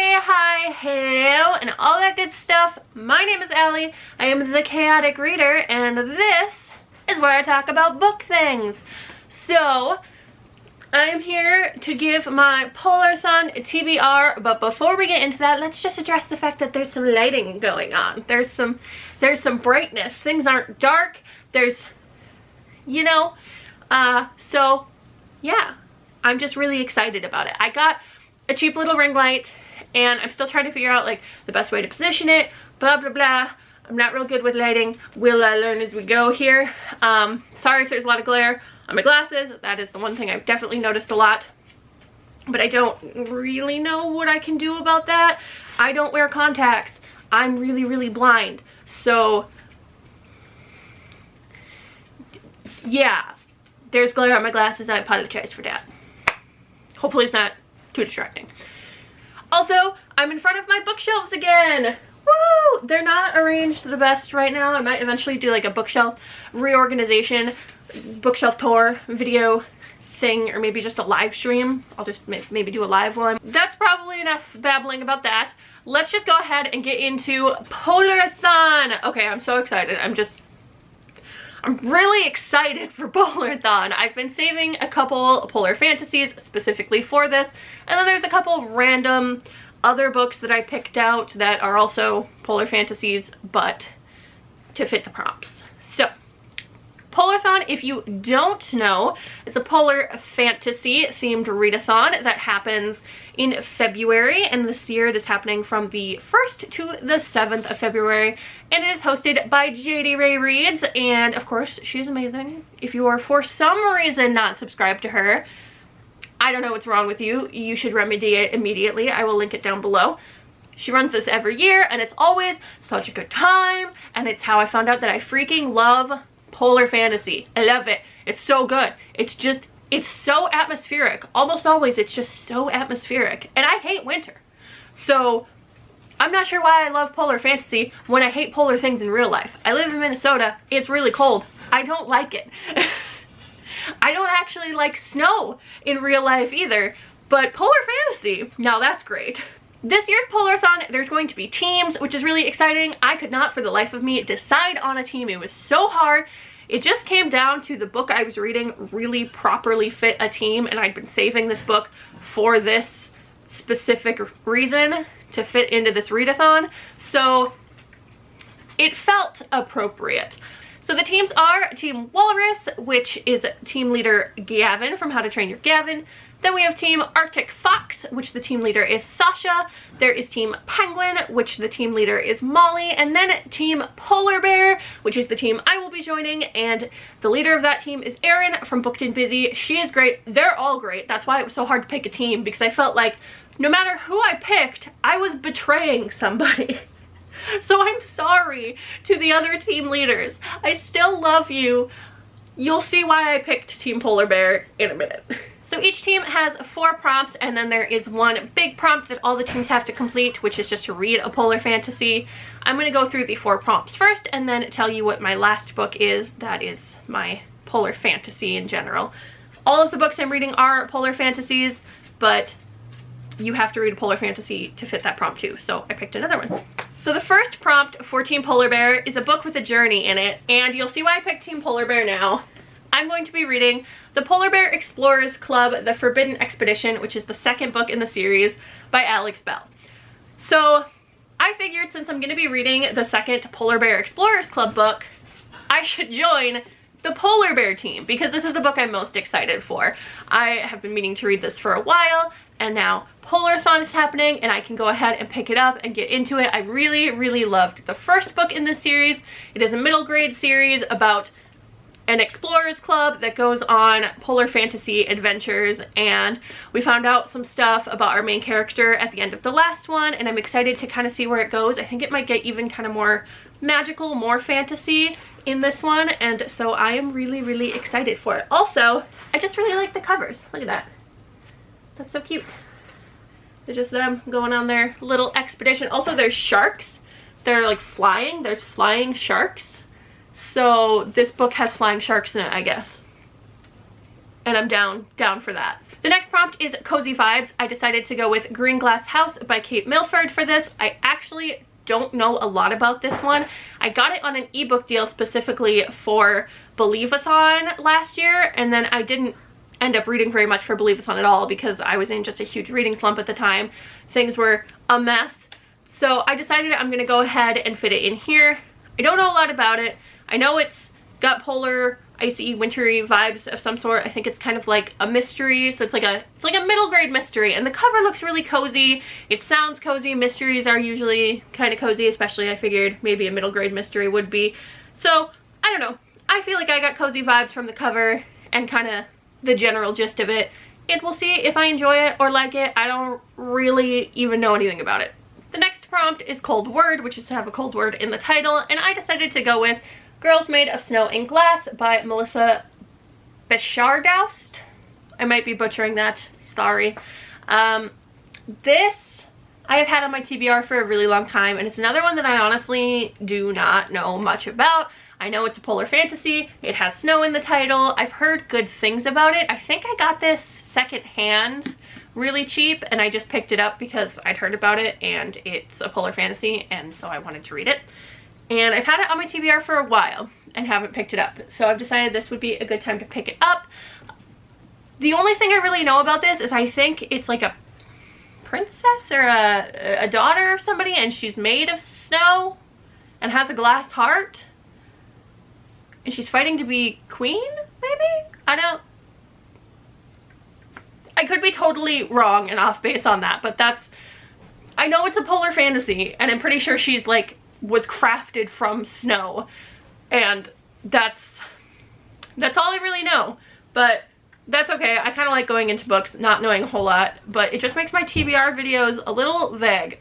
Hey, hi, hello, and all that good stuff. My name is Allie. I am the Chaotic Reader, and this is where I talk about book things. So, I am here to give my Polarthon TBR, but before we get into that, let's just address the fact that there's some lighting going on. There's some brightness. Things aren't dark. There's, you know, so yeah, I'm just really excited about it. I got a cheap little ring light, and I'm still trying to figure out like the best way to position it, blah blah blah. I'm not real good with lighting. We'll learn as we go here. Sorry if there's a lot of glare on my glasses. That is the one thing I've definitely noticed a lot, but I don't really know what I can do about that. I don't wear contacts. I'm really blind, so yeah, there's glare on my glasses. I apologize for that. Hopefully it's not too distracting. Also, I'm in front of my bookshelves again. Woo! They're not arranged the best right now. I might eventually do like a bookshelf reorganization, bookshelf tour video thing, or maybe just a live stream. I'll just maybe do a live one. That's probably enough babbling about that. Let's just go ahead and get into Polarthon. Okay, I'm so excited. I'm really excited for Polarthon. I've been saving a couple polar fantasies specifically for this, and then there's a couple random other books that I picked out that are also polar fantasies, but to fit the prompts. So, Polarthon, if you don't know, it's a polar fantasy themed readathon that happens in February, and this year it is happening from the 1st to the 7th of February, and it is hosted by JD Ray Reads, and of course she's amazing. If you are for some reason not subscribed to her, I don't know what's wrong with you. You should remedy it immediately. I will link it down below. She runs this every year, and it's always such a good time, and it's how I found out that I freaking love polar fantasy. I love it. It's so good. It's so atmospheric. Almost always it's just so atmospheric, and I hate winter, so I'm not sure why I love polar fantasy when I hate polar things in real life. I live in Minnesota. It's really cold. I don't like it. I don't actually like snow in real life either, but polar fantasy, now that's great. This year's Polarthon, there's going to be teams, which is really exciting. I could not for the life of me decide on a team. It was so hard. It just came down to the book I was reading really properly fit a team, and I'd been saving this book for this specific reason to fit into this readathon, so it felt appropriate. So the teams are Team Walrus, which is team leader Gavin from How to Train Your Gavin. Then we have Team Arctic Fox, which the team leader is Sasha. There is Team Penguin, which the team leader is Molly. And then Team Polar Bear, which is the team I will be joining. And the leader of that team is Erin from Booked and Busy. She is great. They're all great. That's why it was so hard to pick a team, because I felt like no matter who I picked, I was betraying somebody. So I'm sorry to the other team leaders. I still love you. You'll see why I picked Team Polar Bear in a minute. So each team has 4 prompts, and then there is one big prompt that all the teams have to complete, which is just to read a polar fantasy. I'm going to go through the 4 prompts first and then tell you what my last book is. That is my polar fantasy in general. All of the books I'm reading are polar fantasies, but you have to read a polar fantasy to fit that prompt too, so I picked another one. So the first prompt for Team Polar Bear is a book with a journey in it, and you'll see why I picked Team Polar Bear now. I'm going to be reading The Polar Bear Explorers Club, The Forbidden Expedition, which is the 2nd book in the series by Alex Bell. So I figured since I'm going to be reading the 2nd Polar Bear Explorers Club book, I should join the Polar Bear team, because this is the book I'm most excited for. I have been meaning to read this for a while, and now Polarthon is happening, and I can go ahead and pick it up and get into it. I really loved the first book in this series. It is a middle grade series about an explorers club that goes on polar fantasy adventures, and we found out some stuff about our main character at the end of the last one, and I'm excited to kind of see where it goes. I think it might get even kind of more magical, more fantasy in this one, and so I am really excited for it. Also, I just really like the covers. Look at that. That's so cute. It's just them going on their little expedition. Also, there's sharks. They're like flying. There's flying sharks. So this book has flying sharks in it, I guess. and I'm down for that. The next prompt is Cozy Vibes. I decided to go with Green Glass House by Kate Milford for this. I actually don't know a lot about this one. I got it on an ebook deal specifically for Believeathon last year, and then I didn't end up reading very much for Believeathon at all because I was in just a huge reading slump at the time. Things were a mess. So I decided I'm gonna go ahead and fit it in here. I don't know a lot about it. I know it's got polar, icy, wintry vibes of some sort. I think it's kind of like a mystery, so it's like a middle grade mystery, and the cover looks really cozy. It sounds cozy. Mysteries are usually kind of cozy, especially I figured maybe a middle grade mystery would be. So I don't know. I feel like I got cozy vibes from the cover and kind of the general gist of it, and we'll see if I enjoy it or like it. I don't really even know anything about it. The next prompt is Cold Word, which is to have a cold word in the title, and I decided to go with Girls Made of Snow and Glass by Melissa Bechardaust. I might be butchering that, sorry. This I have had on my TBR for a really long time, and it's another one that I honestly do not know much about. I know it's a polar fantasy. It has snow in the title. I've heard good things about it. I think I got this secondhand really cheap, and I just picked it up because I'd heard about it, and it's a polar fantasy, and so I wanted to read it. And I've had it on my TBR for a while and haven't picked it up. So I've decided this would be a good time to pick it up. The only thing I really know about this is I think it's like a princess or a daughter of somebody, and she's made of snow and has a glass heart. And she's fighting to be queen, maybe? I could be totally wrong and off base on that, but I know it's a polar fantasy, and I'm pretty sure she's like, was crafted from snow, and that's all I really know, but that's okay. I kind of like going into books not knowing a whole lot, but it just makes my TBR videos a little vague.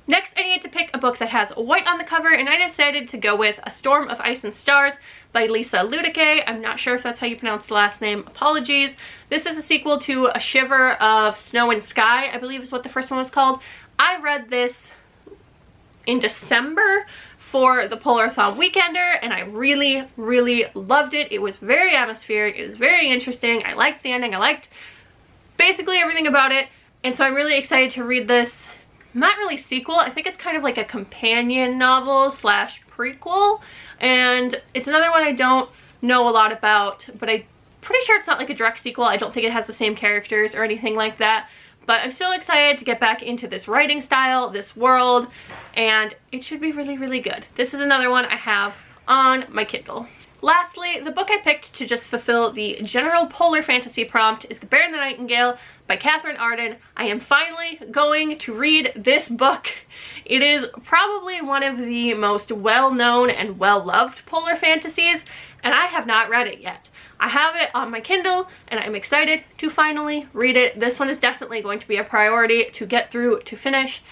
Next, I need to pick a book that has white on the cover, and I decided to go with A Storm of Ice and Stars by Lisa Ludique. I'm not sure if that's how you pronounce the last name. Apologies. This is a sequel to A Shiver of Snow and Sky, I believe is what the first one was called. I read this in December for the Polarthon Weekender, and I really, really loved it. It was very atmospheric. It was very interesting. I liked the ending. I liked basically everything about it, and so I'm really excited to read this. Not really sequel. I think it's kind of like a companion novel slash prequel, and it's another one I don't know a lot about, but I'm pretty sure it's not like a direct sequel. I don't think it has the same characters or anything like that, but I'm still excited to get back into this writing style, this world, and it should be really, really good. This is another one I have on my Kindle. Lastly, the book I picked to just fulfill the general polar fantasy prompt is The Bear and the Nightingale by Catherine Arden. I am finally going to read this book. It is probably one of the most well-known and well-loved polar fantasies, and I have not read it yet. I have it on my Kindle, and I'm excited to finally read it. This one is definitely going to be a priority to get through, to finish,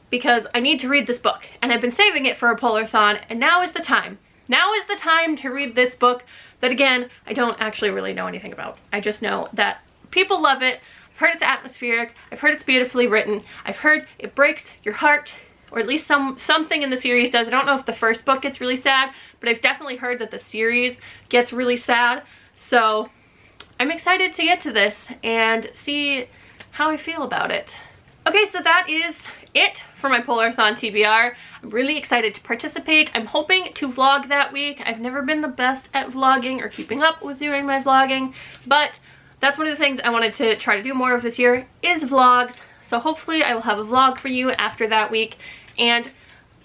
because I need to read this book, and I've been saving it for a Polarthon, and now is the time. Now is the time to read this book that, again, I don't actually really know anything about. I just know that people love it. I've heard it's atmospheric. I've heard it's beautifully written. I've heard it breaks your heart, or at least something in the series does. I don't know if the first book gets really sad, but I've definitely heard that the series gets really sad. So I'm excited to get to this and see how I feel about it. Okay, so that is it for my Polarthon TBR. I'm really excited to participate. I'm hoping to vlog that week. I've never been the best at vlogging or keeping up with doing my vlogging, but that's one of the things I wanted to try to do more of this year is vlogs. So hopefully I will have a vlog for you after that week, and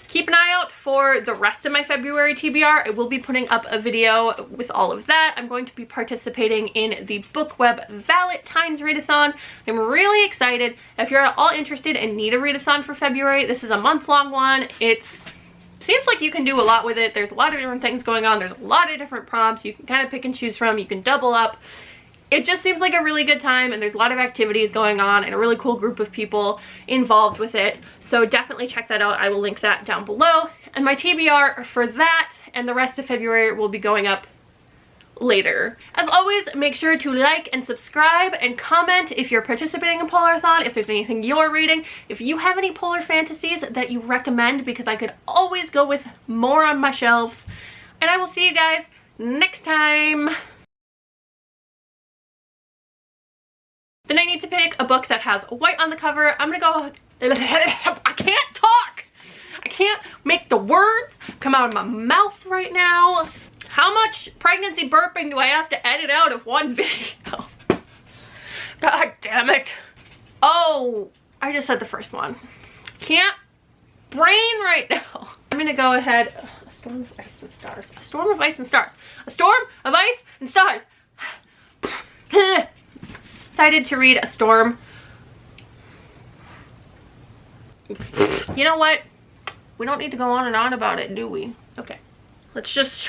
keep an eye out for the rest of my February TBR. I will be putting up a video with all of that. I'm going to be participating in the BookWeb Valentine's Readathon. I'm really excited. If you're at all interested and need a readathon for February, this is a month-long one. Seems like you can do a lot with it. There's a lot of different things going on. There's a lot of different prompts you can kind of pick and choose from. You can double up. It just seems like a really good time, and there's a lot of activities going on and a really cool group of people involved with it. So definitely check that out. I will link that down below. And my TBR for that and the rest of February will be going up later. As always, make sure to like and subscribe and comment if you're participating in Polarthon, if there's anything you're reading, if you have any polar fantasies that you recommend, because I could always go with more on my shelves. And I will see you guys next time. Then I need to pick a book that has white on the cover. I'm gonna go, I can't talk. I can't make the words come out of my mouth right now. How much pregnancy burping do I have to edit out of one video? God damn it. Oh, I just said the first one. Can't brain right now. I'm gonna go ahead. A storm of ice and stars. A storm of ice and stars. A storm of ice and stars. Decided to read A Storm. You know what? We don't need to go on and on about it, do we? Okay. Let's just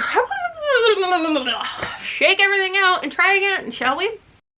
shake everything out and try again, shall we?